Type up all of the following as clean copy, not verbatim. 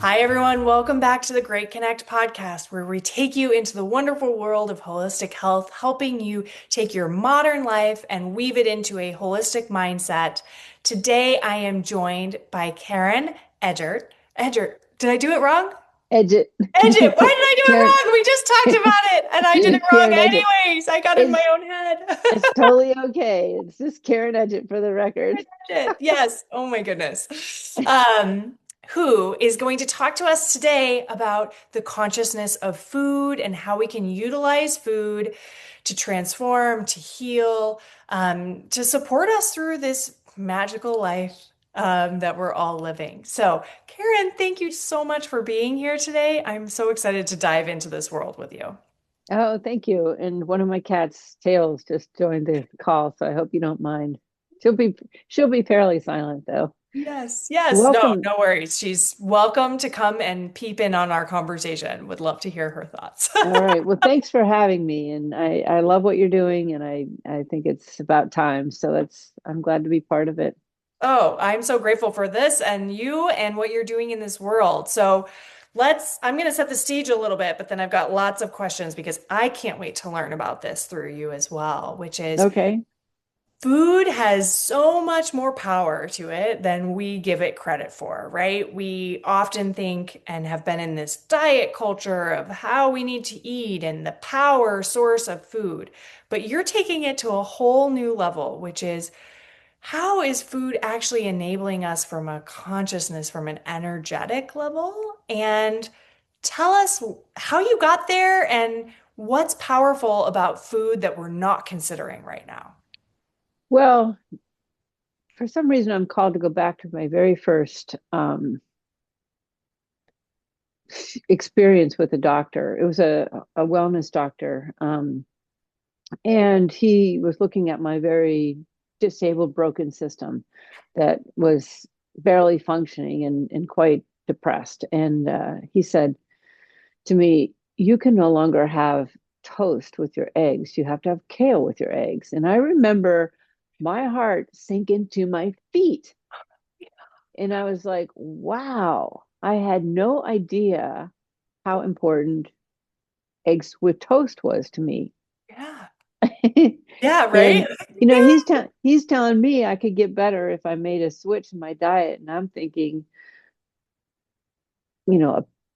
Hi, everyone. Welcome back to the Great Connect podcast, where we take you into the wonderful world of holistic health, helping you take your modern life and weave it into a holistic mindset. Today, I am joined by Karin Edgett. Edgett, did I do it wrong? Edgett. Edgett, why did I do it Karen, wrong? We just talked about it and I did it Karen wrong Edgett. anyways. I got in my It's own head. it's totally okay. It's just Karen Edgett for the record. Edgett, yes. Oh my goodness. Who is going to talk to us today about the consciousness of food and how we can utilize food to transform, to heal, to support us through this magical life that we're all living. So, Karen, thank you so much for being here today. I'm so excited to dive into this world with you. Oh, thank you. And one of my cats, Tails, just joined the call, so I hope you don't mind. She'll be fairly silent though. Yes, yes. No, Welcome. no worries. She's welcome to come and peep in on our conversation. Would love to hear her thoughts. All right. Well, thanks for having me. And I love what you're doing, and I think it's about time. So I'm glad to be part of it. Oh, I'm so grateful for this and you and what you're doing in this world. So I'm going to set the stage a little bit, but then I've got lots of questions because I can't wait to learn about this through you as well, which is Okay. food has so much more power to it than we give it credit for, right? We often think and have been in this diet culture of how we need to eat and the power source of food. But you're taking it to a whole new level, which is how is food actually enabling us from a consciousness, from an energetic level? And tell us how you got there and what's powerful about food that we're not considering right now. Well, for some reason, I'm called to go back to my very first experience with a doctor. It was a wellness doctor. And he was looking at my very disabled, broken system that was barely functioning and quite depressed. And he said to me, "You can no longer have toast with your eggs. You have to have kale with your eggs." And I remember my heart sink into my feet. And I was like, wow, I had no idea how important eggs with toast was to me. Yeah. Yeah, right? And he's Yeah. he's telling me I could get better if I made a switch in my diet, and I'm thinking,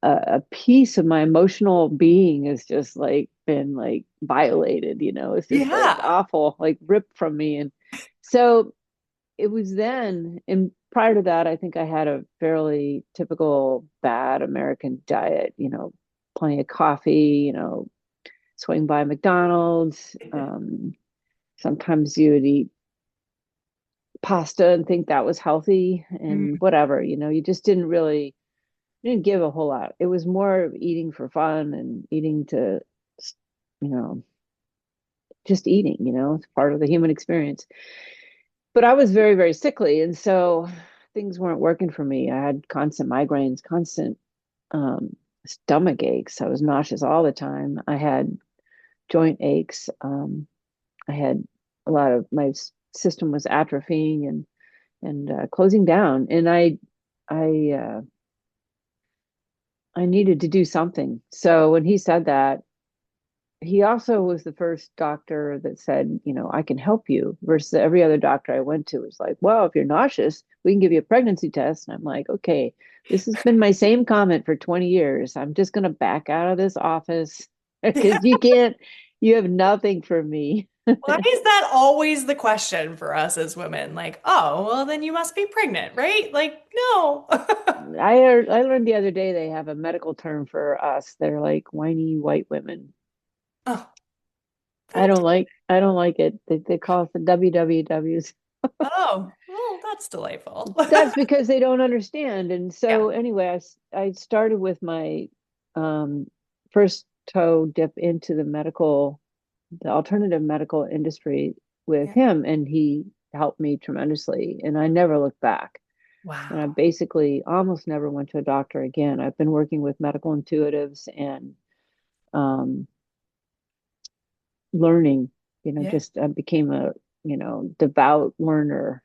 a piece of my emotional being has just like been like violated. It's just like Yeah. awful, like ripped from me. And so it was then, and prior to that, I think I had a fairly typical bad American diet. Plenty of coffee. Swing by McDonald's. Sometimes you would eat pasta and think that was healthy Mm, and whatever. You just didn't give a whole lot. It was more of eating for fun and eating to, you know, just eating. It's part of the human experience. But I was very, very sickly. And so things weren't working for me. I had constant migraines, constant um, stomach aches. I was nauseous all the time. I had joint aches. I had a lot of my system was atrophying and closing down. And I I needed to do something. So when he said that, he also was the first doctor that said, I can help you, versus every other doctor I went to was like, well, if you're nauseous, we can give you a pregnancy test. And I'm like, okay, this has been my same comment for 20 years. I'm just going to back out of this office yeah. because you have nothing for me. Why is that always the question for us as women? Like, oh, well, then you must be pregnant, right? Like, no. I learned the other day they have a medical term for us. They're like whiny white women. Oh, I that's, don't like I don't like it. They call us the WWWs. oh, well, that's delightful. That's because they don't understand. And Yeah. so anyway, I started with my um, first toe dip into the alternative medical industry with Yeah. him, and he helped me tremendously. And I never looked back. And I Wow. basically almost never went to a doctor again. I've been working with medical intuitives and um, learning. Yeah. Just I became a devout learner.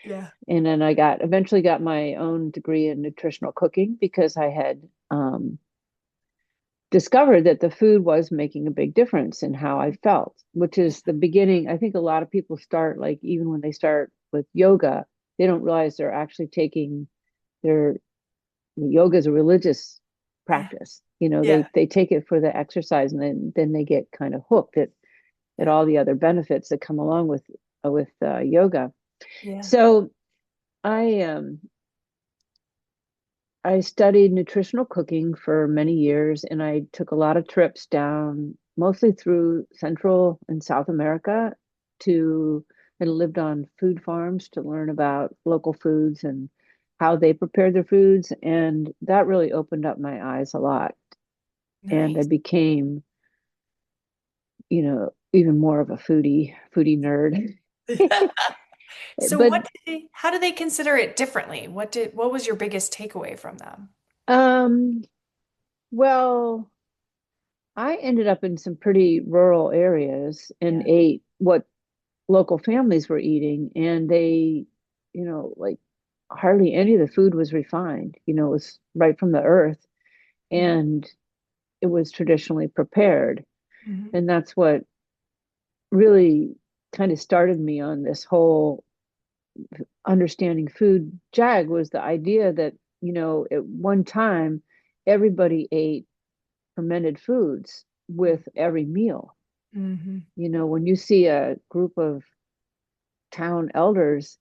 Yeah. And then I eventually got my own degree in nutritional cooking because I had discovered that the food was making a big difference in how I felt, which is the beginning. I think a lot of people start, like, even when they start with yoga, they don't realize they're actually taking their yoga is a religious Yeah. practice. You know, Yeah. they take it for the exercise, and then they get kind of hooked at Yeah. all the other benefits that come along with yoga. Yeah. So I studied nutritional cooking for many years, and I took a lot of trips down, mostly through Central and South America, to and lived on food farms to learn about local foods and how they prepared their foods. And that really opened up my eyes a lot. And I Nice. became, even more of a foodie nerd. So But how do they consider it differently? What was your biggest takeaway from them? um, well, I ended up in some pretty rural areas and Yeah. ate what local families were eating, and they, like, hardly any of the food was refined. It was right from the earth, Mhm. and it was traditionally prepared. Mhm. And that's what really kind of started me on this whole understanding food jag, was the idea that, at one time everybody ate fermented foods with every meal. Mhm. When you see a group of town elders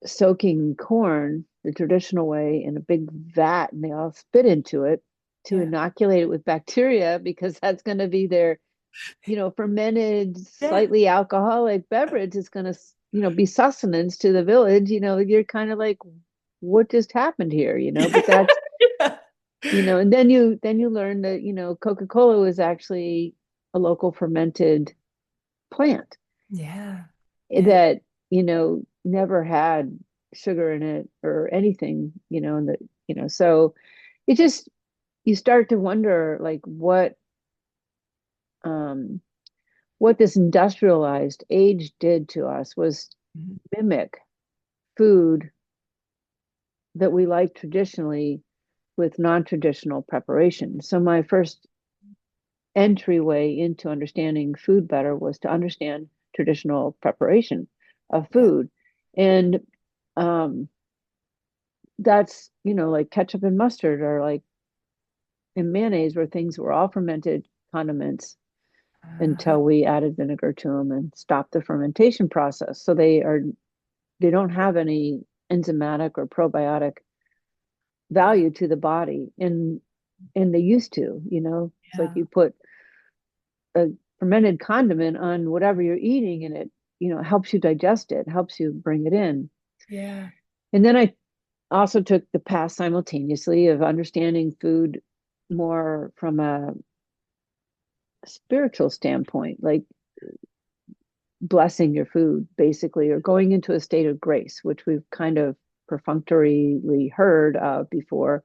soaking corn the traditional way in a big vat, and they all spit into it to Yeah. inoculate it with bacteria, because that's going to be their, fermented, Yeah. slightly alcoholic beverage is going to, be sustenance to the village. You're kind of like, what just happened here? But that's, Yeah. and then you learn that, Coca-Cola was actually a local fermented plant Yeah. Yeah. that, never had sugar in it or anything, and that, so it just, you start to wonder, like, um what this industrialized age did to us was Mhm. mimic food that we like traditionally with non-traditional preparation. So my first entryway into understanding food better was to understand traditional preparation of Yeah. food. And um, that's, like ketchup and mustard, or like, and mayonnaise, were things that were all fermented condiments Uh, until we added vinegar to them and stopped the fermentation process. So they don't have any enzymatic or probiotic yeah. value to the body, and they used to. It's like Yeah. you put a fermented condiment on whatever you're eating, and it, helps you digest it, helps you bring it in. Yeah. And then I also took the path simultaneously of understanding food more from a spiritual standpoint, like blessing your food, basically, or going into a state of grace, which we've kind of perfunctorily heard of before.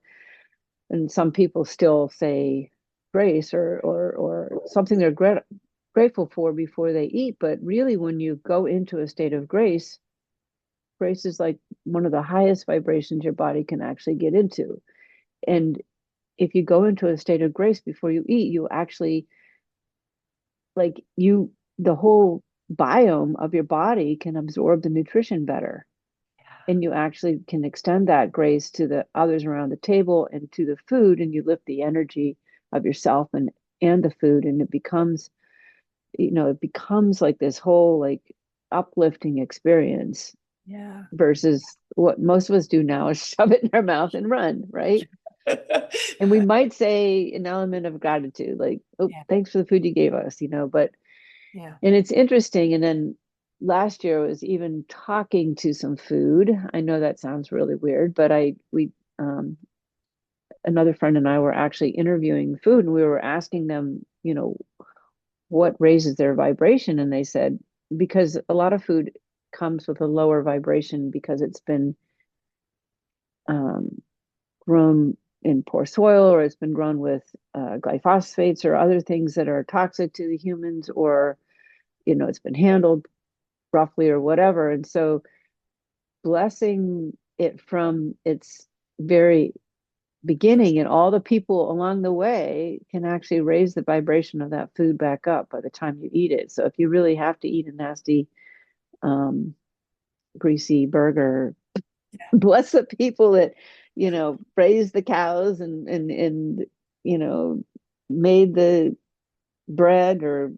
And some people still say grace, or something they're grateful for before they eat. But really, when you go into a state of grace, grace is like one of the highest vibrations your body can actually get into. And if you go into a state of grace before you eat, you actually, like, the whole biome of your body can absorb the nutrition better, and you actually can extend that grace to the others around the table and to the food, and you lift the energy of yourself and the food, and it becomes like this whole, like, uplifting experience, Yeah. versus what most of us do now is shove it in our mouth and run, right? And we might say an element of gratitude, like, oh, Yeah. thanks for the food you gave us, but, Yeah. and it's interesting. And then last year I was even talking to some food. I know that sounds really weird, but um, another friend and I were actually interviewing food, and we were asking them, what raises their vibration. And they said, because a lot of food comes with a lower vibration because it's been um, grown in poor soil, or it's been grown with glyphosates or other things that are toxic to the humans, or, it's been handled roughly or whatever. And so blessing it from its very beginning, and all the people along the way can actually raise the vibration of that food back up by the time you eat it. So if you really have to eat a nasty, um, greasy burger, Yeah. bless the people that, raised the cows and you know, made the bread or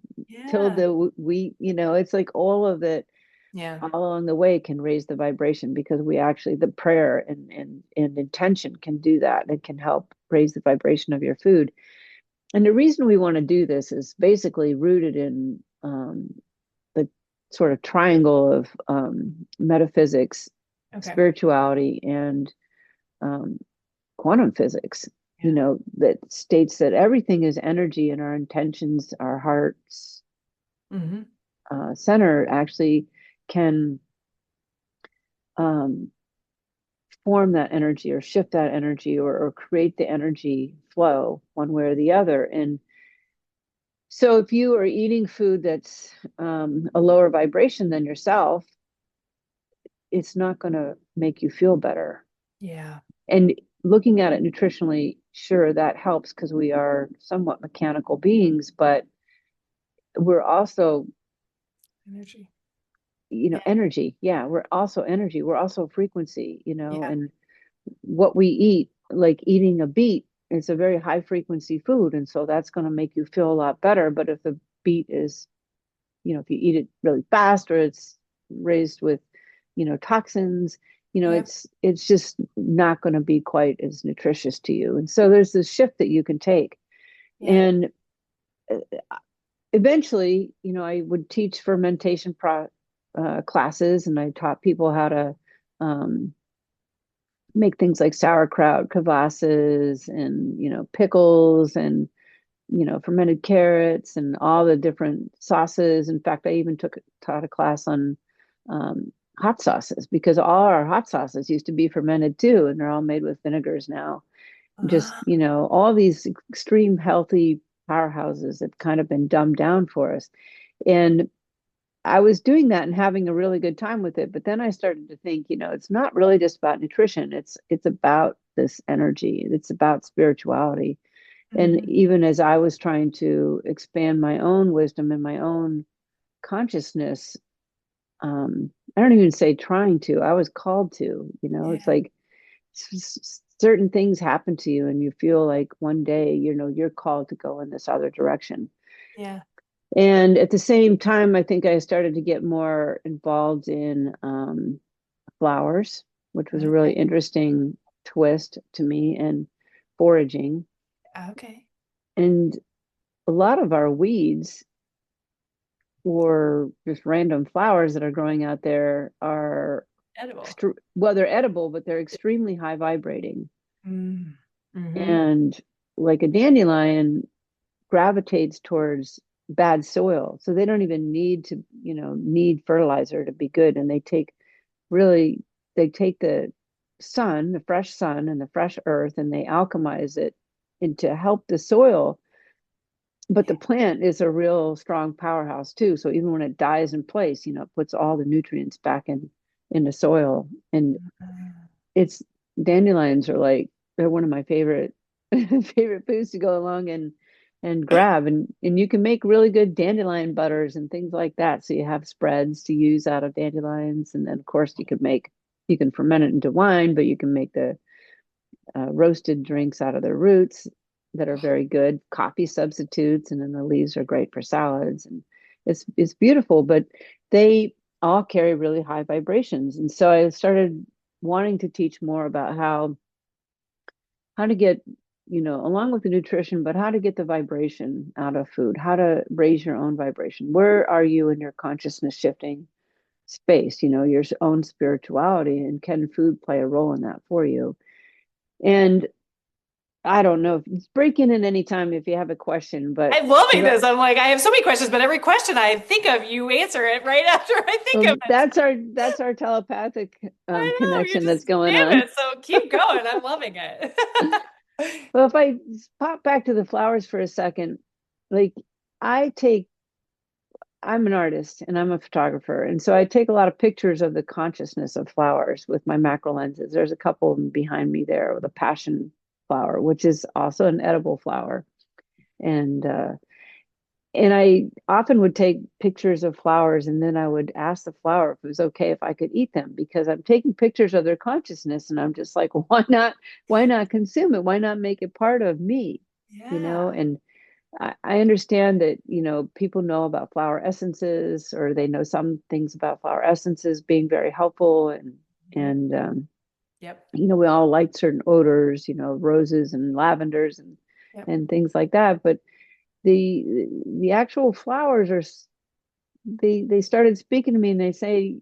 tilled Yeah. the wheat. It's like all of it Yeah. all along the way can raise the vibration, because we actually, the prayer and intention can do that. It can help raise the vibration of your food. And the reason we want to do this is basically rooted in the sort of triangle of metaphysics, Okay. spirituality, and um, quantum physics, Yeah. that states that everything is energy, and our intentions, our hearts, Hmm. center actually can um, form that energy or shift that energy, or create the energy flow one way or the other. And so if you are eating food that's a lower vibration than yourself, it's not going to make you feel better. Yeah. And looking at it nutritionally, sure, that helps because we are somewhat mechanical beings, but we're also, Energy. Yeah. energy. Yeah, we're also energy. We're also frequency, Yeah. and what we eat, like eating a beet, it's a very high frequency food. And so that's going to make you feel a lot better. But if the beet is, if you eat it really fast, or it's raised with, toxins, Yeah. it's just not going to be quite as nutritious to you. And so there's this shift that you can take. Yeah. And uh, eventually, I would teach fermentation classes, and I taught people how to um, make things like sauerkraut, kvases, and pickles, and fermented carrots, and all the different sauces. In fact, I even taught a class on hot sauces, because all our hot sauces used to be fermented too, and they're all made with vinegars now. Just Ah, all these extreme healthy powerhouses have kind of been dumbed down for us. And I was doing that and having a really good time with it. But then I started to think, it's not really just about nutrition. It's about this energy. It's about spirituality. And mhm. even as I was trying to expand my own wisdom and my own consciousness, I don't even say trying to, I was called to, it's Yeah. like certain things happen to you, and you feel like one day, you're called to go in this other direction. Yeah. And at the same time, I think I started to get more involved in flowers, which was a really Okay. interesting twist to me, and foraging. Okay. And a lot of our weeds, or just random flowers that are growing out there, are Edible. well, they're edible, but they're extremely high vibrating. Mm. Hmm. And like a dandelion gravitates towards bad soil, so they don't even need fertilizer to be good. And really they take the sun, the fresh sun and the fresh earth, and they alchemize it into help the soil. But Yeah. the plant is a real strong powerhouse too. So even when it dies in place, it puts all the nutrients back in the soil. And Mm. it's dandelions are like, they're one of my favorite favorite foods to go along and grab. And you can make really good dandelion butters and things like that. So you have spreads to use out of dandelions. And then of course you can ferment it into wine, but you can make the roasted drinks out of their roots that are very good, coffee substitutes, and then the leaves are great for salads. And it's beautiful, but they all carry really high vibrations. And so I started wanting to teach more about how to get, along with the nutrition, but how to get the vibration out of food, how to raise your own vibration. Where are you in your consciousness shifting space, your own spirituality, and can food play a role in that for you? And I don't know. Break in at any time if you have a question, but I'm loving because this. I'm like, I have so many questions, but every question I think of, you answer it right after I think of it. that's our telepathic I know, you connection just that's going damn on. it. So keep going. I'm loving it. Well, if I pop back to the flowers for a second, like I take I'm an artist and I'm a photographer. And so I take a lot of pictures of the consciousness of flowers with my macro lenses. There's a couple of them behind me there with a passion flower, which is also an edible flower. And and I often would take pictures of flowers and then I would ask the flower if it was okay if I could eat them because I'm taking pictures of their consciousness and I'm just like, why not consume it? Why not make it part of me? Yeah. And I understand that, people know about flower essences or they know some things about flower essences being very helpful Mhm. and Yep. we all like certain odors, roses and lavenders Yep. and things like that. But the actual flowers they started speaking to me and they say,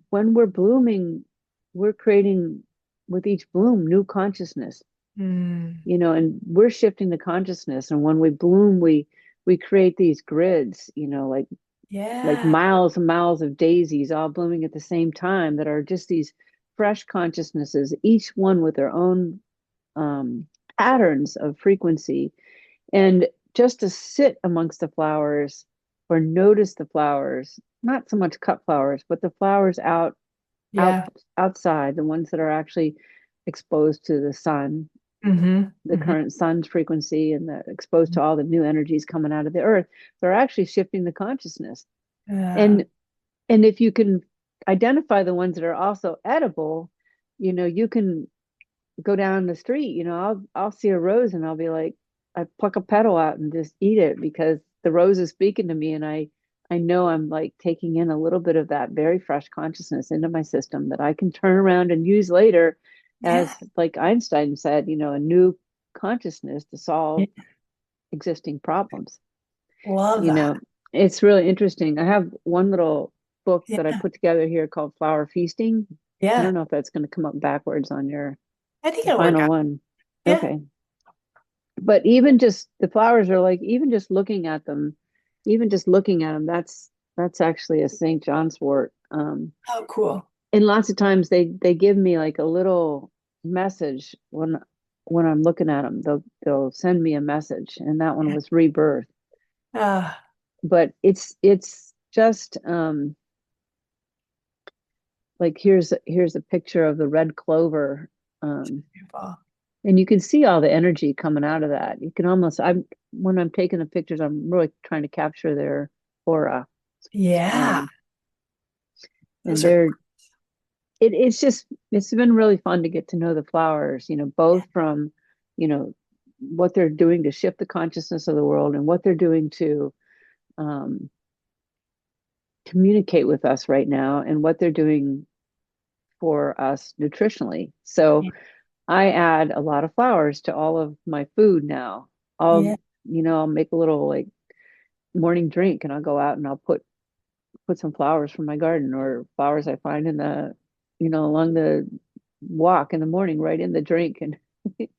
when we're blooming, we're creating with each bloom new consciousness, Mm. and we're shifting the consciousness. And when we bloom, we create these grids, like Yeah. miles and miles of daisies all blooming at the same time that are just these fresh consciousnesses, each one with their own um, patterns of frequency. And just to sit amongst the flowers or notice the flowers, not so much cut flowers, but the flowers out Yeah. outside, the ones that are actually exposed to the sun, Hmm. the Hmm. current sun's frequency, and exposed to all the new energies coming out of the earth, they're actually shifting the consciousness. Yeah. And if you can identify the ones that are also edible, you can go down the street, I'll see a rose and I'll be like, I pluck a petal out and just eat it because the rose is speaking to me, and I know I'm like taking in a little bit of that very fresh consciousness into my system that I can turn around and use later Yeah. as, like Einstein said, a new consciousness to solve existing problems. Love you that. know it's really interesting. I have one little book that I Yeah. put together here called Flower Feasting. I Yeah. don't know if that's going to come up backwards on your I think the it'll work final out. one. Yeah. Okay. But even just the flowers are like, even just looking at them, that's actually a St. John's wort. Oh, cool. And lots of times they give me like a little message when I'm looking at them. They'll send me a message, and that one Yeah. was rebirth. Ah, But it's just like here's a picture of the red clover. beautiful. And you can see all the energy coming out of that. You can almost, I'm when I'm taking the pictures, I'm really trying to capture their aura. Yeah. Um, and Those are, it's been really fun to get to know the flowers, yeah. both from, you know, what they're doing to shift the consciousness of the world and what they're doing to um, communicate with us right now and what they're doing for us nutritionally. So Yeah. I add a lot of flowers to all of my food now. I'll, Yeah. I'll make a little like morning drink and I'll go out and I'll put some flowers from my garden or flowers I find in the, along the walk in the morning right in the drink and just like,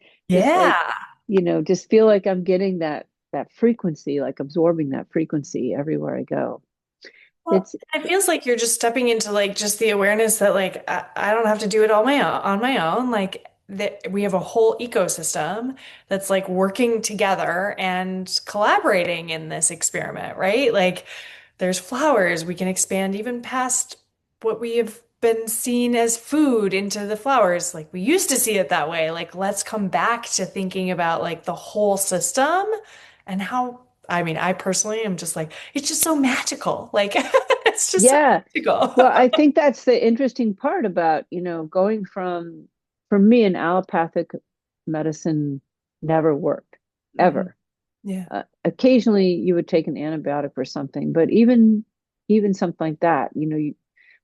Yeah. just feel like I'm getting that frequency, like absorbing that frequency everywhere I go. Well, It's it feels like you're just stepping into like just the awareness that like I don't have to do it all my own on my own. Like that we have a whole ecosystem that's like working together and collaborating in this experiment, right? Like there's flowers. We can expand even past what we have been seen as food into the flowers. Like we used to see it that way. Like let's come back to thinking about like the whole system and how, I mean, I personally am just like, it's just so magical. Like it's just so Yeah. magical. Well, I think that's the interesting part about, going from, for me, an allopathic medicine never worked, Mhm. ever. Yeah. Occasionally you would take an antibiotic for something, but even something like that,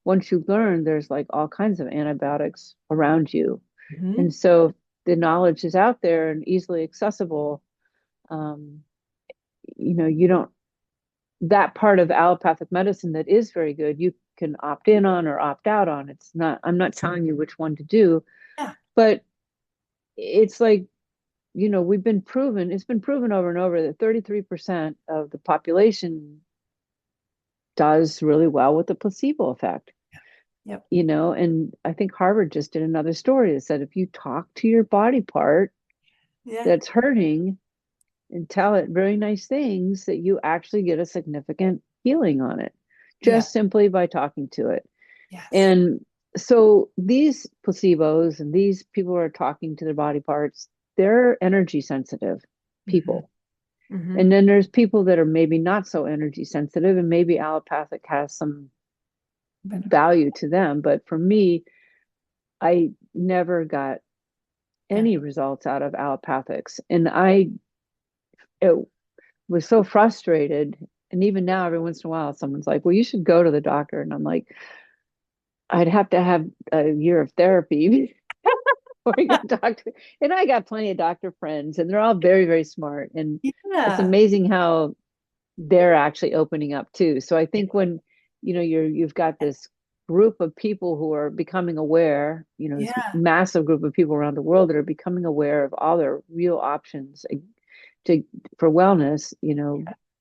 once you learn, there's like all kinds of antibiotics around you. And Hmm. so the knowledge is out there and easily accessible. Um, you don't that part of allopathic medicine that is very good, you can opt in on or opt out on. I'm not telling you which one to do, Yeah. but it's like, it's been proven over and over that 33% of the population does really well with the placebo effect. Yep. And I think Harvard just did another story that said if you talk to your body part Yeah. that's hurting and tell it very nice things, that you actually get a significant healing on it Yeah. just simply by talking to it. Yes. And so these placebos and these people who are talking to their body parts, they're energy sensitive Hmm. people. Hmm. And then there's people that are maybe not so energy sensitive, and maybe allopathic has some Benefit. value to them. But for me, I never got Yeah. any results out of allopathics. And I it was so frustrated. And even now, every once in a while, someone's like, well, you should go to the doctor. And I'm like, I'd have to have a year of therapy before I go doctor. And I got plenty of doctor friends, and they're all very, very smart. And it's Yeah. amazing how they're actually opening up too. So I think when you've got this group of people who are becoming aware, this Yeah. massive group of people around the world that are becoming aware of all their real options to for wellness,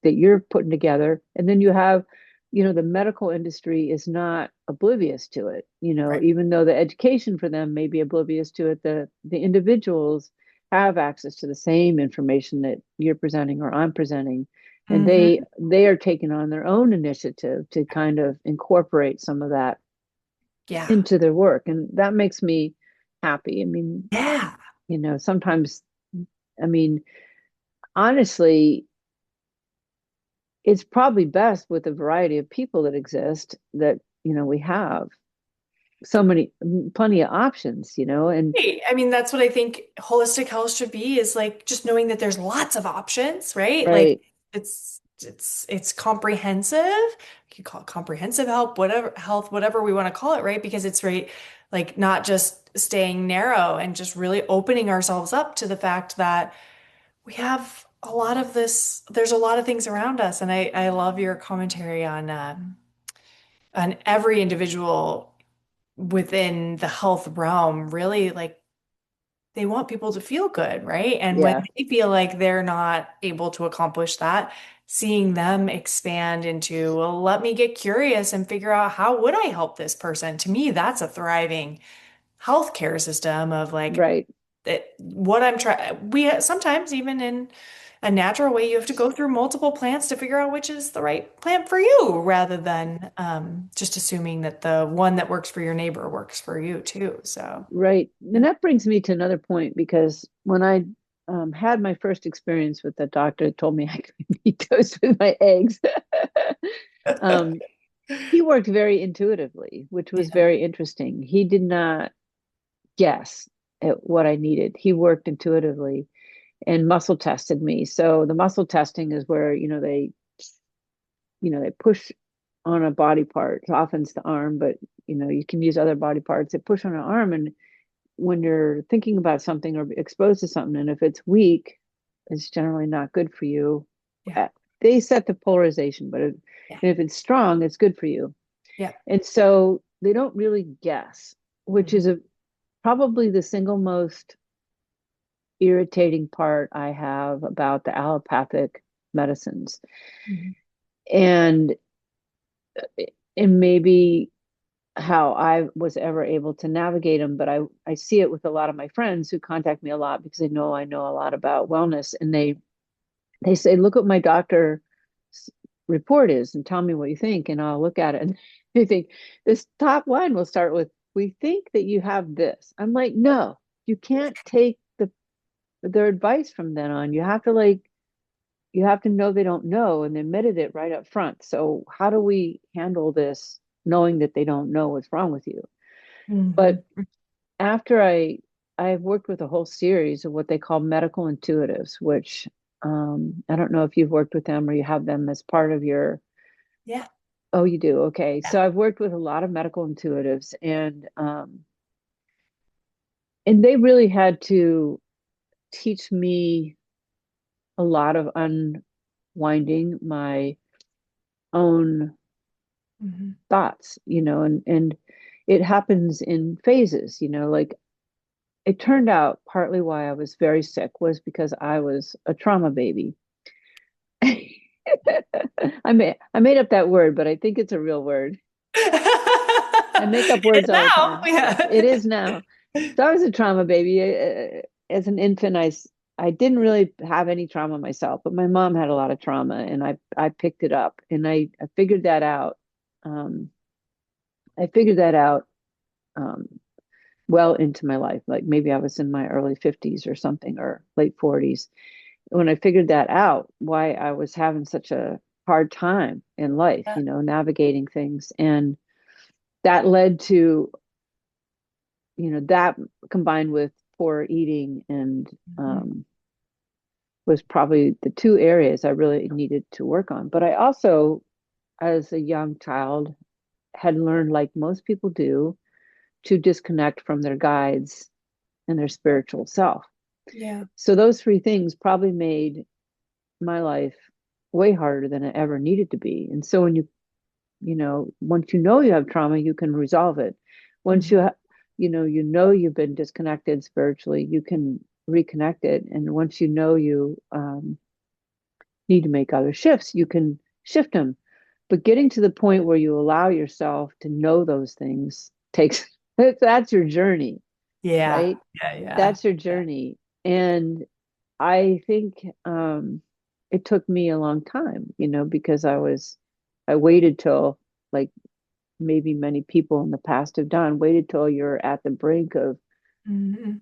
that you're putting together. And then you have, the medical industry is not oblivious to it, Right. even though the education for them may be oblivious to it, the individuals have access to the same information that you're presenting or I'm presenting, and they Hmm. they are taking on their own initiative to kind of incorporate some of that Yeah. into their work, and that makes me happy. I mean, Yeah. sometimes, I mean, honestly, it's probably best with the variety of people that exist, that we have so many, plenty of options, and Right. I mean, that's what I think holistic health should be, is like just knowing that there's lots of options, right? Like right, it's comprehensive. You can call it comprehensive health, whatever we want to call it, right? Because it's right, like not just staying narrow and just really opening ourselves up to the fact that we have a lot of this, there's a lot of things around us. And I love your commentary on every individual within the health realm, really like they want people to feel good, right? And when yeah, they feel like they're not able to accomplish that, seeing them expand into, well, let me get curious and figure out how would I help this person? To me, that's a thriving healthcare system of like right, what I'm trying. We sometimes even in a natural way, you have to go through multiple plants to figure out which is the right plant for you, rather than just assuming that the one that works for your neighbor works for you too. So, right. And that brings me to another point, because when I had my first experience with the doctor that told me I could eat toast with my eggs, um, he worked very intuitively, which was yeah, very interesting. He did not guess at what I needed. He worked intuitively and muscle tested me. So the muscle testing is where, they push on a body part. Often it's the arm, but you can use other body parts. They push on an arm, and when you're thinking about something or exposed to something, and if it's weak, it's generally not good for you. yeah, Uh, They set the polarization, but yeah, if it's strong, it's good for you. yeah. And so they don't really guess, which Mhm. is probably the single most irritating part I have about the allopathic medicines. Mhm. And maybe how I was ever able to navigate them, but I see it with a lot of my friends who contact me a lot because they know I know a lot about wellness, and they say, look what my doctor's report is and tell me what you think, and I'll look at it, and they think this top line will start with, we think that you have this. I'm like, no, you can't take their advice from then on. You have to know they don't know, and they admitted it right up front. So how do we handle this knowing that they don't know what's wrong with you? Mhm. But after I've worked with a whole series of what they call medical intuitives, which I don't know if you've worked with them or you have them as part of your. Yeah. Oh, you do. Okay. Yeah. So I've worked with a lot of medical intuitives, and they really had to teach me a lot of unwinding my own Mhm. thoughts, and it happens in phases, like it turned out partly why I was very sick was because I was a trauma baby. I made up that word, but I think it's a real word. I make up It is words all the now. time. It Yeah. is now. So I was a trauma baby. As an infant, I didn't really have any trauma myself, but my mom had a lot of trauma, and I picked it up, and I figured that out. Um, I figured that out um, well into my life. Like maybe I was in my early 50s or something, or late 40s. When I figured that out, why I was having such a hard time in life, Yeah. navigating things. And that led to, that combined with poor eating and Mhm. was probably the two areas I really needed to work on. But I also, as a young child, had learned, like most people do, to disconnect from their guides and their spiritual self. Yeah. So those three things probably made my life way harder than it ever needed to be. And so when once you have trauma, you can resolve it. Once Mhm. you've been disconnected spiritually, you can reconnect it. And once you need to make other shifts, you can shift them. But getting to the point where you allow yourself to know those things takes that's your journey, Yeah. right? Yeah. Yeah. That's your journey. And I think it took me a long time, because I waited till, like maybe many people in the past have done, waited till you're at the brink of Mhm.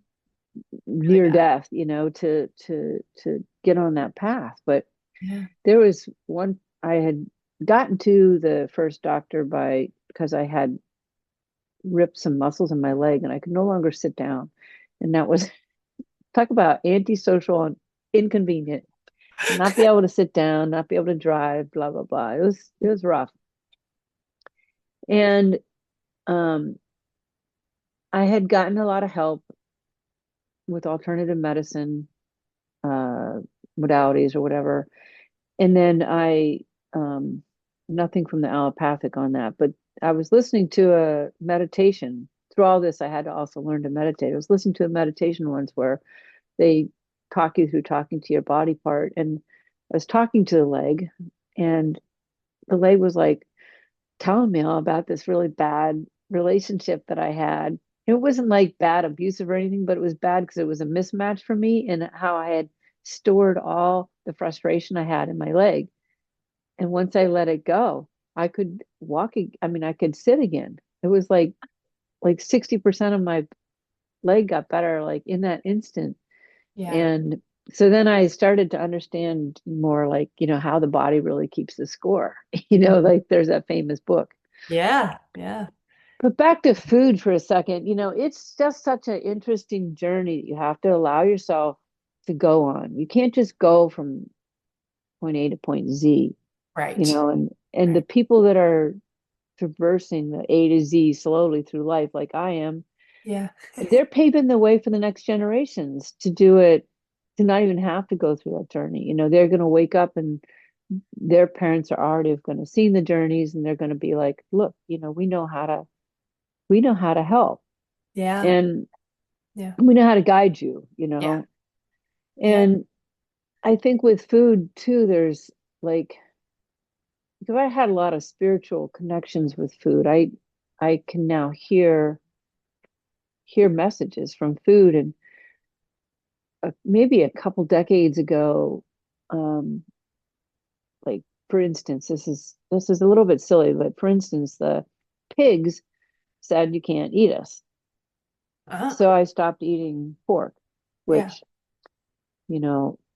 Really near bad. death, to get on that path. But Yeah. there was one, I had gotten to the first doctor because I had ripped some muscles in my leg and I could no longer sit down. And that was, talk about antisocial and inconvenient. Not be able to sit down, not be able to drive, blah blah blah. It was rough. And um I had gotten a lot of help with alternative medicine uh modalities or whatever. And then I nothing from the allopathic on that, but I was listening to a meditation. Through all this, I had to also learn to meditate. I was listening to a meditation once where they talk you through talking to your body part, and I was talking to the leg, and the leg was like telling me all about this really bad relationship that I had. It wasn't like bad abusive or anything, but it was bad because it was a mismatch for me and how I had stored all the frustration I had in my leg. And once I let it go, I could I mean, I could sit again. It was like 60% of my leg got better like in that instant. Yeah. And so then I started to understand more, like, how the body really keeps the score. Mhm. Like there's that famous book. Yeah. Yeah. But back to food for a second, it's just such an interesting journey that you have to allow yourself to go on. You can't just go from point A to point Z, Right. and the Right. people that are traversing the A to Z slowly through life, like I am, Yeah. they're paving the way for the next generations to do it, to not even have to go through that journey. They're going to wake up and their parents are already going to see the journeys, and they're going to be like, look, we know how to help, Yeah. and Yeah. we know how to guide you, Yeah. Yeah. and I think with food too, there's like, because I had a lot of spiritual connections with food, I can now hear messages from food. And maybe a couple decades ago, um like, for instance, this is a little bit silly, but for instance, the pigs said you can't eat us. Uh-huh. So I stopped eating pork, Yeah. which,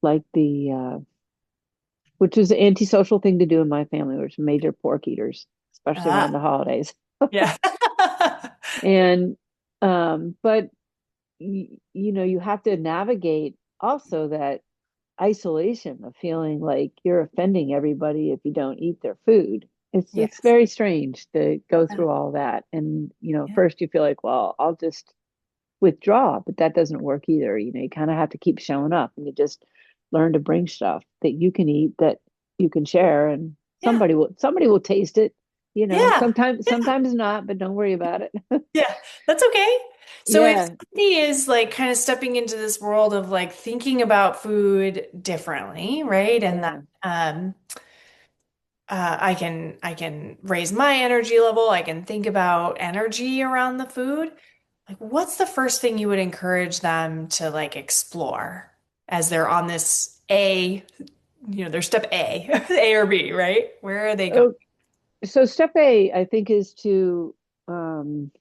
like which is an antisocial thing to do in my family, which are major pork eaters, especially Ah. around the holidays. Yeah. And but you have to navigate also that isolation of feeling like you're offending everybody if you don't eat their food. It's Yes. very strange to go Yeah. through all that. And Yeah. first you feel like, well, I'll just withdraw, but that doesn't work either. You kind of have to keep showing up, and you just learn to bring stuff that you can eat, that you can share, and Yeah. somebody will taste it. Yeah. Sometimes not, but don't worry about it. Yeah. That's okay. So if Yeah, somebody is like kind of stepping into this world of like thinking about food differently, right? And that yeah. I can raise my energy level. I can think about energy around the food. Like, what's the first thing you would encourage them to like explore? as they're on this A, their step A, A or B, right? Where are they going? Oh, so step A, I think, is to um,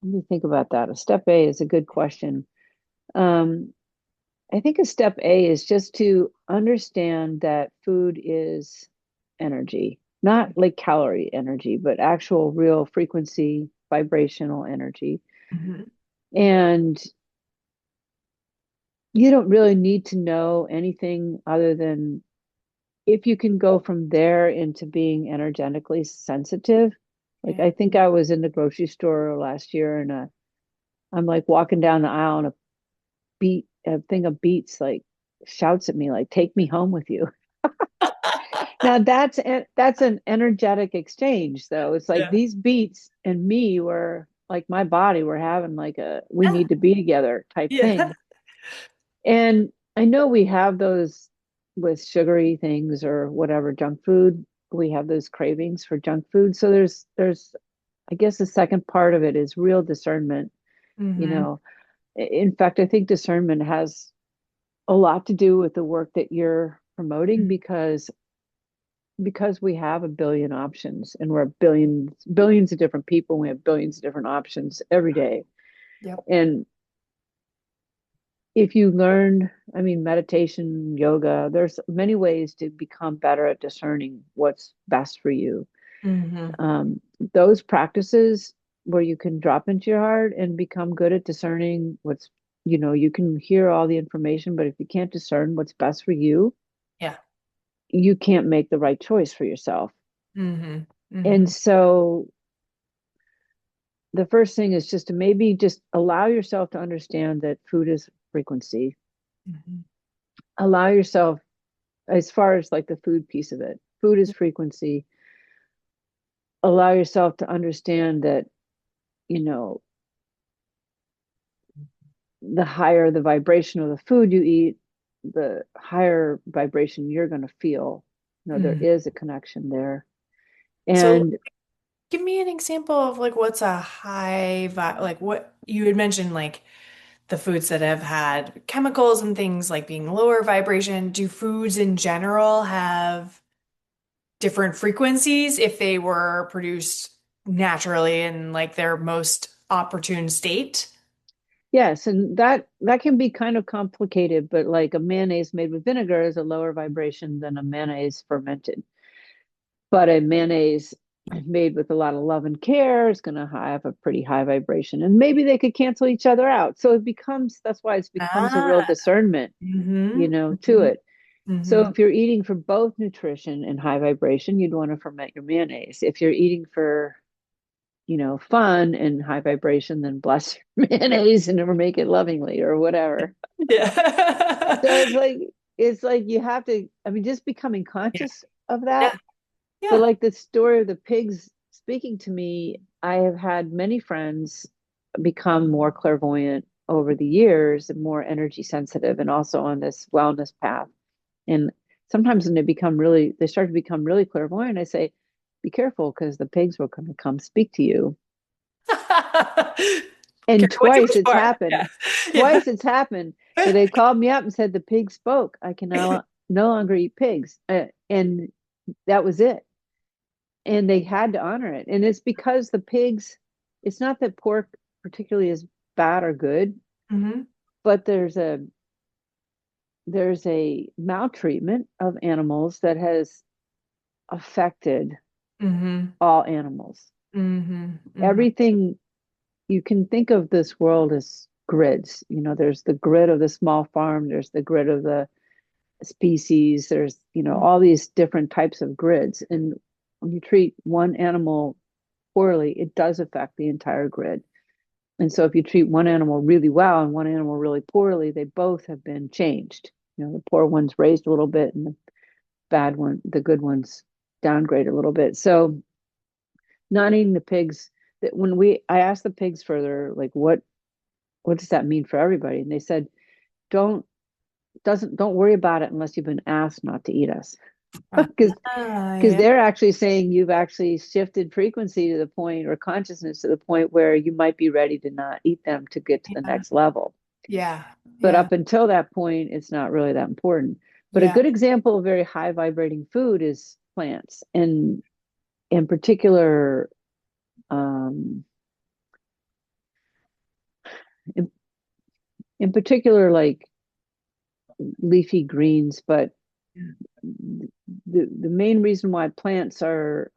let me think about that. A step A is a good question. Um, I think a step A is just to understand that food is energy, not like calorie energy, but actual real frequency, vibrational energy. Mm-hmm. And you don't really need to know anything other than if you can go from there into being energetically sensitive. Like Yeah. I think I was in the grocery store last year and I'm like walking down the aisle and a thing of beets like shouts at me like, take me home with you. Now that's an energetic exchange though. It's like Yeah. these beats and me were like my body were having like a we Yeah. need to be together type Yeah. thing. And I know we have those with sugary things or whatever junk food. We have those cravings for junk food. So there's I guess the second part of it is real discernment, you Mm-hmm. know. In fact, I think discernment has a lot to do with the work that you're promoting because we have a billion options and we're billions of different people and we have billions of different options every day. Yep. And if you learn, I mean, meditation, yoga, there's many ways to become better at discerning what's best for you. Mm-hmm. Um, those practices where you can drop into your heart and become good at discerning you can hear all the information, but if you can't discern what's best for you, Yeah. you can't make the right choice for yourself. Mm-hmm. And Mm-hmm. so the first thing is just to maybe just allow yourself to understand that food is frequency. Mm-hmm. Allow yourself, as far as like the food piece of it, food is frequency. Allow yourself to understand that, you know, the higher the vibration of the food you eat, the higher vibration you're going to feel. There Mm-hmm. is a connection there. So And give me an example of like what's a high like what you had mentioned, like the foods that have had chemicals and things like being lower vibration. Do foods in general have different frequencies if they were produced naturally in like their most opportune state? yes, and that can be kind of complicated, but like a mayonnaise made with vinegar is a lower vibration than a mayonnaise fermented. But a mayonnaise made with a lot of love and care is going to have a pretty high vibration, and maybe they could cancel each other out. So that's why it becomes a real Ah, discernment, mm-hmm, to mm-hmm, it. So mm-hmm. if you're eating for both nutrition and high vibration, you'd want to ferment your mayonnaise. If you're eating for fun and high vibration, then bless your mayonnaise and never make it lovingly or whatever. Yeah. So it's like you have to, I mean, just becoming Yeah. conscious of Yeah. that. But Yeah. like the story of the pigs speaking to me, I have had many friends become more clairvoyant over the years and more energy sensitive and also on this wellness path. And sometimes when they start to become really clairvoyant, I say, be careful because the pigs will come speak to you. And Carrie, what you wish for? Yeah. twice it's happened where they called me up and said the pig spoke. I can now no longer eat pigs. And that was it. And they had to honor it. And it's because it's not that pork particularly is bad or good, Hmm. but there's a maltreatment of animals that has affected Hmm. all animals. Hmm. Hmm. Everything you can think of this world as grids. There's the grid of the small farm, there's the grid of the species, there's, all these different types of grids. And when you treat one animal poorly, it does affect the entire grid. And so if you treat one animal really well and one animal really poorly, they both have been changed. The poor one's raised a little bit and the good one's downgrade a little bit. So not eating the pigs that I asked the pigs further, like what does that mean for everybody? And they said, don't don't worry about it unless you've been asked not to eat us. because because Yeah. they're actually saying you've actually shifted frequency to the point or consciousness to the point where you might be ready to not eat them to get to the Yeah. next level. Yeah. But Yeah. up until that point, it's not really that important. But a Yeah. good example of very high vibrating food is plants, and in particular, um, in, in particular, like leafy greens. But the main reason why plants are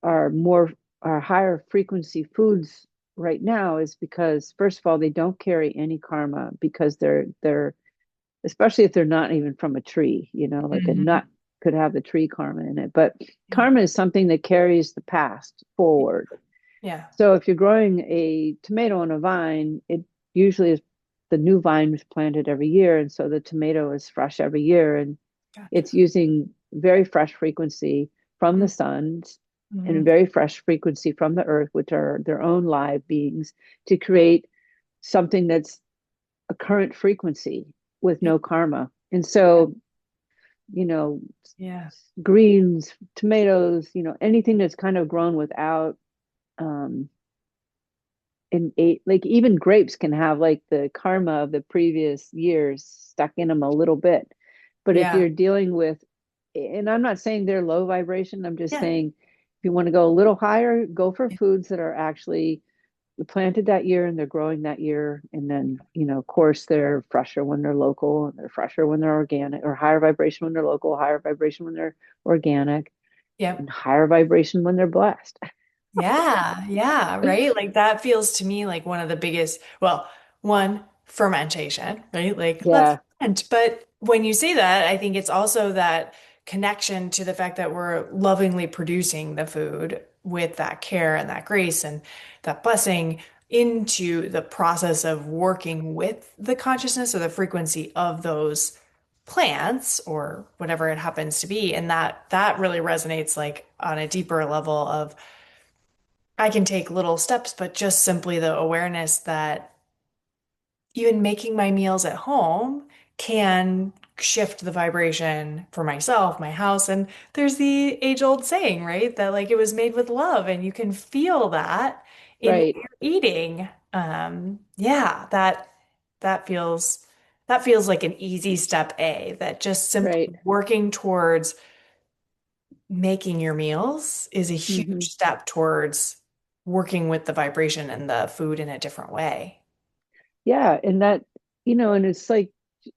more are higher frequency foods right now is because, first of all, they don't carry any karma, because they're especially if they're not even from a tree, like a nut Hmm. could have the tree karma in it. But karma is something that carries the past forward. Yeah. So if you're growing a tomato on a vine, it usually is the new vine is planted every year. And so the tomato is fresh every year. And Gotcha. it's using very fresh frequency from the sun and a Mm-hmm. very fresh frequency from the earth, which are their own live beings, to create something that's a current frequency with Yeah. no karma. And so, you know, Yeah. greens, tomatoes, anything that's kind of grown without um like even grapes can have like the karma of the previous years stuck in them a little bit. But if Yeah. you're dealing with, and I'm not saying they're low vibration, I'm just Yeah. saying if you want to go a little higher, go for foods that are actually planted that year and they're growing that year. And then, of course, they're fresher when they're local, and they're fresher when they're organic, or higher vibration when they're local, higher vibration when they're organic, Yep. and higher vibration when they're blessed. Yeah, yeah, right. Like that feels to me like one of the biggest, well, one, fermentation, right? Like let's Yeah, ferment. But when you say that, I think it's also that connection to the fact that we're lovingly producing the food with that care and that grace and that blessing into the process of working with the consciousness or the frequency of those plants or whatever it happens to be. And that really resonates like on a deeper level of I can take little steps, but just simply the awareness that even making my meals at home can shift the vibration for myself, my house. And there's the age-old saying, right? That like it was made with love and you can feel that in what right, you're eating. Yeah, that feels that feels like an easy step A, that just simply right. working towards making your meals is a huge Hmm. step towards working with the vibration and the food in a different way. Yeah, and and it's like,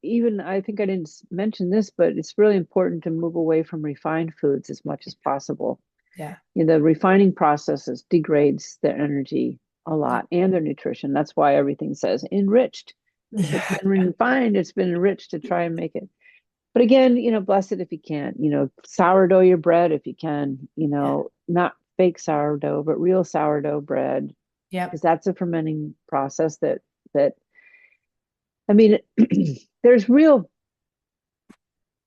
even I think I didn't mention this, but it's really important to move away from refined foods as much as possible. Yeah. The refining processes degrades their energy a Yeah. lot and their nutrition. That's why everything says enriched. If it's Yeah. been refined, it's been enriched to try and make it. But again, bless it if you can. Sourdough your bread if you can. Yeah. Not fake sourdough, but real sourdough bread, because Yep. that's a fermenting process that I mean, there's real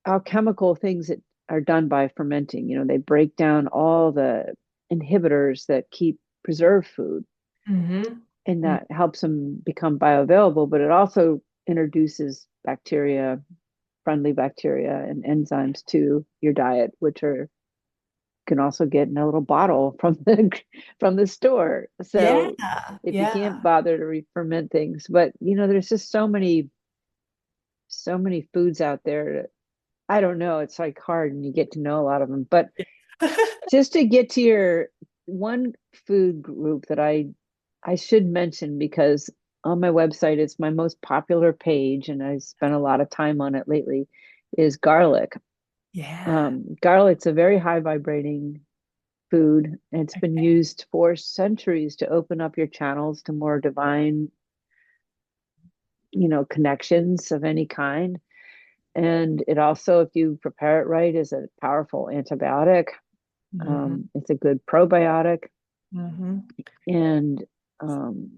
alchemical things that are done by fermenting. They break down all the inhibitors that keep preserved food, Hmm. and that helps them become bioavailable. But it also introduces friendly bacteria and enzymes to your diet, which are can also get in a little bottle from the store. Yeah. So if you can't Yeah. bother to re-ferment things, but there's just so many foods out there. I don't know. It's like hard, and you get to know a lot of them. But just to get to your one food group that I should mention, because on my website it's my most popular page, and I spent a lot of time on it lately, is garlic. Yeah. Garlic's a very high vibrating food, and it's been Okay. used for centuries to open up your channels to more divine, connections of any kind. And it also, if you prepare it right, is a powerful antibiotic. Hmm. It's a good probiotic, Hmm. and um,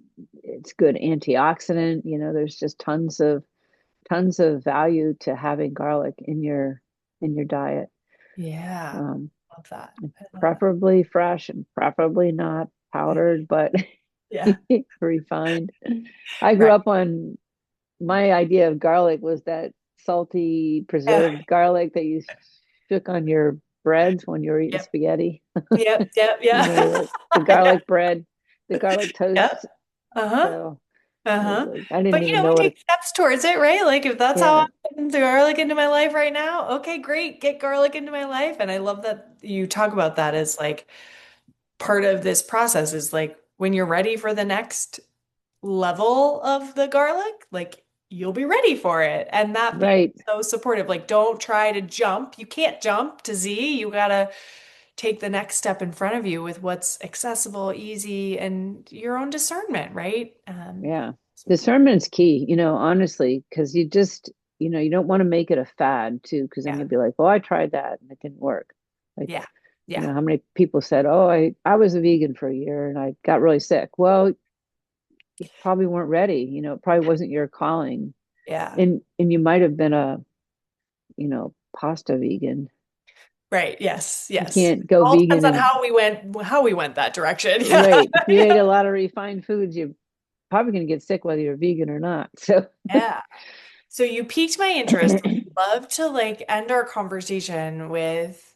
it's good antioxidant. There's just tons of value to having garlic in your diet. Yeah. Um, Love that. I love that. Preferably fresh, and preferably not powdered, but Yeah. refined. I grew Right. up on my idea of garlic was that salty Yeah. preserved garlic that you shook on your breads when you were eating Yep. spaghetti. Yep. Yep. Yeah. The Yeah. garlic bread, the garlic Yep. toast. Uh-huh. So, I was Uh-huh. like, I didn't But even we know what take steps towards it, right? Like if that's how yeah, I'm putting the garlic into my life right now, okay, great, get garlic into my life. And I love that you talk about that as like part of this process is like when you're ready for the next level of the garlic, like you'll be ready for it. And that being right. so supportive, like don't try to jump. You can't jump to Z. You gotta take the next step in front of you with what's accessible, easy, and your own discernment, right? Yeah. It's important. Discernment's key, honestly, because you don't want to make it a fad too, because then Yeah. you'll be like, well, I tried that and it didn't work. Like, Yeah. Yeah. how many people said, oh, I was a vegan for a year and I got really sick. Well, you probably weren't ready. It probably wasn't your calling. Yeah. And you might have been a, pasta vegan. Right. Yes. You Yes. can't go All vegan depends on and how we went that direction. Yeah. right. If you ate a lot of refined foods, you're probably going to get sick whether you're vegan or not. So, Yeah. So you piqued my interest. I'd love to like end our conversation with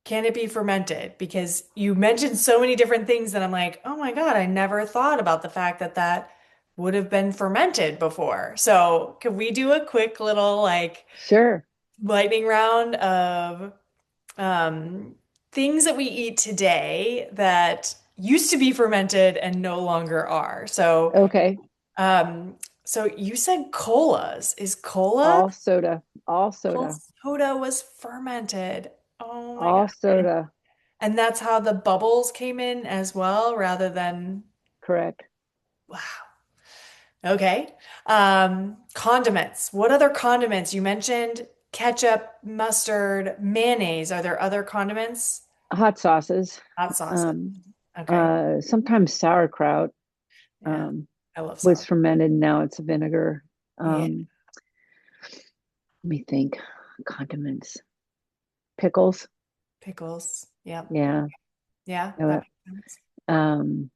can it be fermented? Because you mentioned so many different things that I'm like, oh my God, I never thought about the fact that that would have been fermented before. So could we do a quick little like sure. lightning round of um, things that we eat today that used to be fermented and no longer are? So, Okay. um, so you said colas. Is cola? All soda, all Whole soda, soda was fermented. Oh my all God. soda. And that's how the bubbles came in as well, rather than, Correct. wow. Okay. Condiments. What other condiments? You mentioned ketchup, mustard, mayonnaise. Are there other condiments? Hot sauces. Hot sauces. Um, Okay. Sometimes sauerkraut Yeah. um, I love was sour. fermented. Now it's vinegar. Yeah. Let me think. Condiments, pickles. Pickles. Yep. Yeah. Yeah, Uh, that makes sense. Um,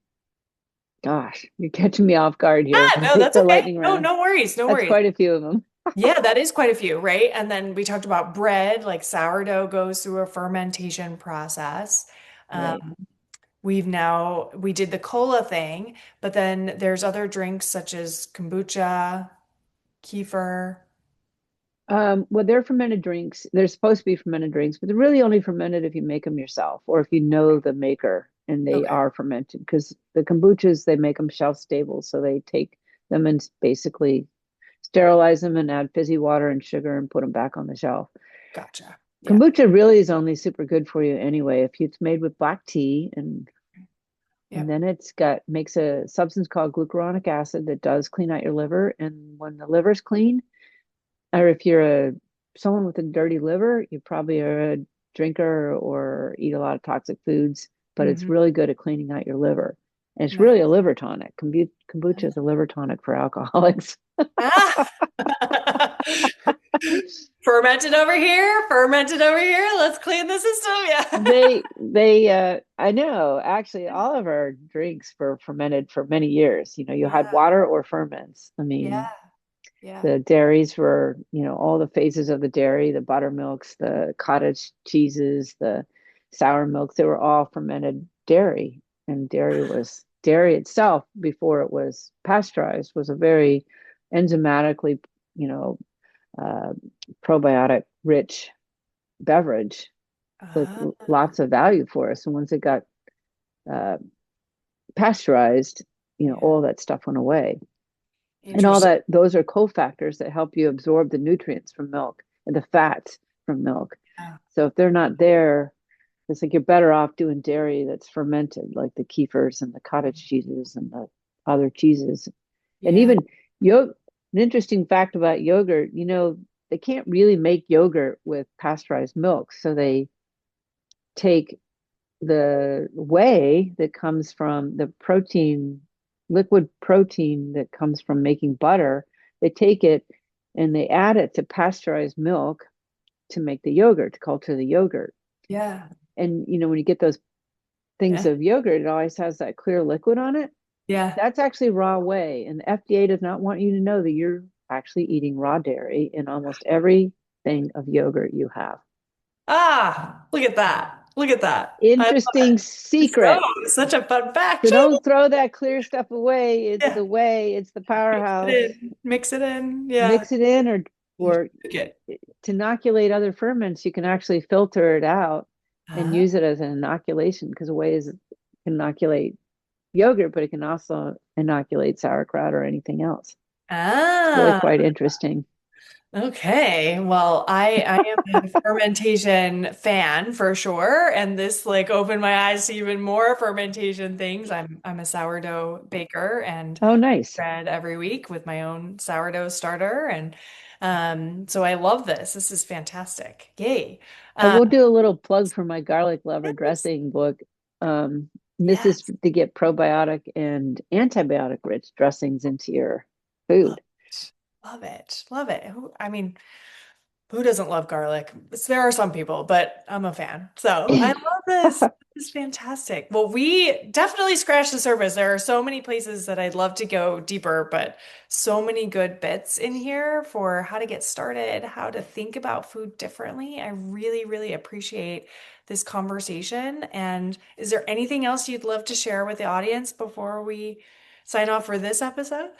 Gosh, you're catching me off guard here. Ah, no, that's The okay. lightning No, round. no worries. No That's worries. quite a few of them. Yeah, that is quite a few, right? And then we talked about bread, like sourdough goes through a fermentation process. Right. Um, we did the cola thing, but then there's other drinks such as kombucha, kefir. Well, they're fermented drinks. They're supposed to be fermented drinks, but they're really only fermented if you make them yourself or if you know the maker and they Okay, are fermented. Because the kombuchas, they make them shelf stable. So they take them and basically sterilize them and add fizzy water and sugar and put them back on the shelf. gotcha. Yeah. Kombucha really is only super good for you anyway. If it's made with black tea and Yep. then it's got makes a substance called glucuronic acid that does clean out your liver. And when the liver's clean, or if you're someone with a dirty liver, you probably are a drinker or eat a lot of toxic foods, but it's Hmm. really good at cleaning out your liver. And it's Nice. really a liver tonic. Kombucha is a liver tonic for alcoholics. Ah! Fermented over here, fermented over here. Let's clean the system. Yeah. I know, actually, all of our drinks were fermented for many years. You had Yeah. water or ferments. I Yeah. mean, Yeah. the dairies were, all the phases of the dairy, the buttermilks, the cottage cheeses, the sour milks, they were all fermented dairy. And dairy itself, before it was pasteurized, was a very enzymatically, you know, uh, probiotic rich beverage with Ah, lots of value for us. And once it got uh, pasteurized, yeah. all that stuff went away. And all Interesting. that, those are cofactors that help you absorb the nutrients from milk and the fats from milk. Yeah. So if they're not there, it's like you're better off doing dairy that's fermented, like the kefirs and the cottage cheeses and the other cheeses. And Yeah. even yogurt. An interesting fact about yogurt, they can't really make yogurt with pasteurized milk. So they take the whey that comes from the protein, liquid protein that comes from making butter, they take it and they add it to pasteurized milk to make the yogurt, to culture the yogurt. Yeah. And when you get those things Yeah. of yogurt, it always has that clear liquid on it. Yeah. That's actually raw whey. And the FDA does not want you to know that you're actually eating raw dairy in almost everything of yogurt you have. Ah, look at that. Look at that. I love Interesting it. secret. So, such a fun fact. So don't throw that clear stuff away. It's Yeah. the way, it's the Mix it powerhouse. in. Mix it in. Yeah. Mix it in, or Okay. to inoculate other ferments, you can actually filter it out and Ah. use it as an inoculation, because Whey is can inoculate yogurt, but it can also inoculate sauerkraut or anything else. It's really Ah. quite interesting. Okay. Well, I am a fermentation fan for sure, and this like opened my eyes to even more fermentation things. I'm a sourdough baker and Oh, nice. bread every week with my own sourdough starter, and so I love this. This is fantastic. Yay. I Um, will do a little plug for my garlic lover yes. dressing book. This is Yes. to get probiotic and antibiotic rich dressings into your Love food. it. Love it. Love it. I mean, who doesn't love garlic? There are some people, but I'm a fan. So I love this. This is fantastic. Well, we definitely scratched the surface. There are so many places that I'd love to go deeper, but so many good bits in here for how to get started, how to think about food differently. I really, really appreciate this conversation. And is there anything else you'd love to share with the audience before we sign off for this episode?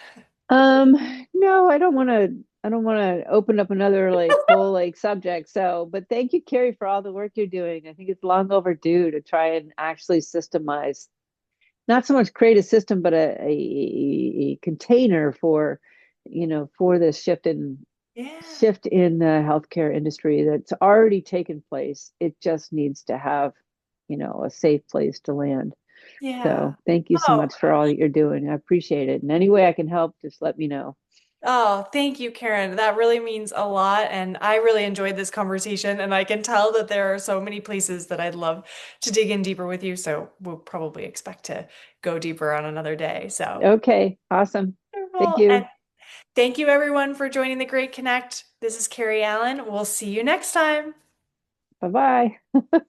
Um, no, I don't want to open up another like whole like subject. So, but thank you, Carrie, for all the work you're doing. I think it's long overdue to try and actually systemize, not so much create a system, but a container for, for this Yeah. shift in the healthcare industry that's already taken place. It just needs to have, a safe place to land. Yeah. So thank you so Oh, much for all that you're doing. I appreciate it. In any way I can help, just let me know. oh, thank you, Karen. That really means a lot. And I really enjoyed this conversation. And I can tell that there are so many places that I'd love to dig in deeper with you. So we'll probably expect to go deeper on another day. So Okay, awesome. Thank wonderful. And you. thank you, everyone, for joining the Great Connect. This is Carrie Allen. We'll see you next time. Bye bye.